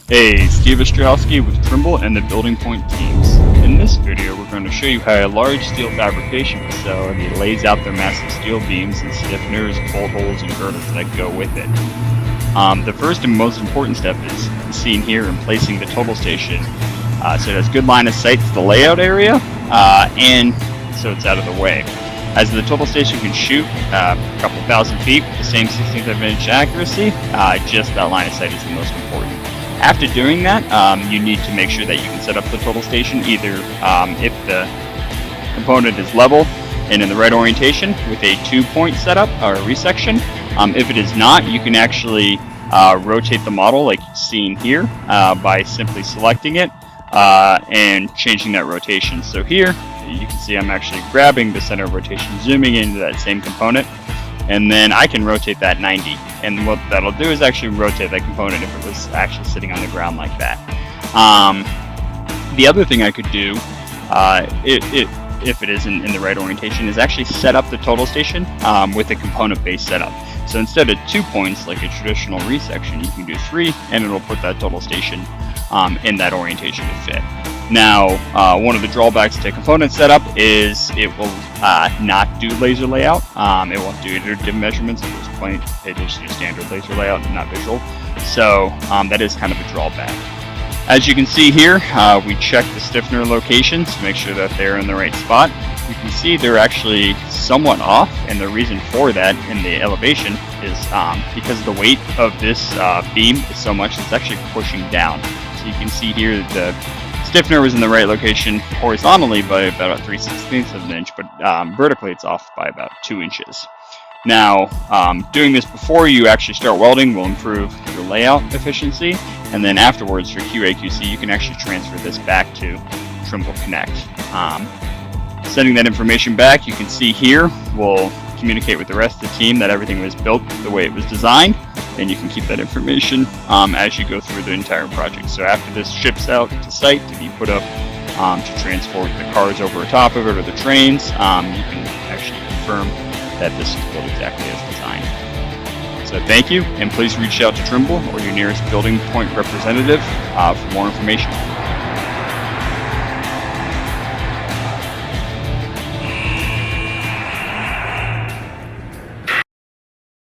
Hey, Steve Ostrowski with Trimble and the Building Point teams. In this video, we're going to show you how a large steel fabrication facility lays out their massive steel beams and stiffeners, bolt holes, and girders that go with it. The first and most important step is seen here in placing the total station. So it has good line of sight to the layout area, and so it's out of the way. As the total station can shoot a couple thousand feet with the same 16th of an inch accuracy, just that line of sight is the most important. After doing that, you need to make sure that you can set up the total station either if the component is level and in the right orientation with a 2-point setup or resection. If it is not, you can actually rotate the model like seen here by simply selecting it and changing that rotation. So here you can see I'm actually grabbing the center of rotation, zooming into that same component, and then I can rotate that 90. And what that'll do is actually rotate that component if it was actually sitting on the ground like that. The other thing I could do, if it isn't in the right orientation, is actually set up the total station with a component-based setup. So instead of 2 points like a traditional resection, you can do 3, and it'll put that total station in that orientation to fit. Now, one of the drawbacks to component setup is it will not do laser layout. It won't do iterative measurements at this point. It just do standard laser layout and not visual. So that is kind of a drawback. As you can see here, we check the stiffener locations to make sure that they're in the right spot. You can see they're actually somewhat off, and the reason for that in the elevation is because the weight of this beam is so much it's actually pushing down. So you can see here the stiffener was in the right location horizontally by about 3/16 of an inch, but vertically it's off by about 2 inches. Now, doing this before you actually start welding will improve your layout efficiency, and then afterwards for QA/QC you can actually transfer this back to Trimble Connect. Sending that information back, you can see here, we'll communicate with the rest of the team that everything was built the way it was designed, and you can keep that information as you go through the entire project. So after this ships out to site to be put up to transport the cars over the top of it or the trains, you can actually confirm that this is built exactly as designed. So thank you, and please reach out to Trimble or your nearest Building Point representative for more information.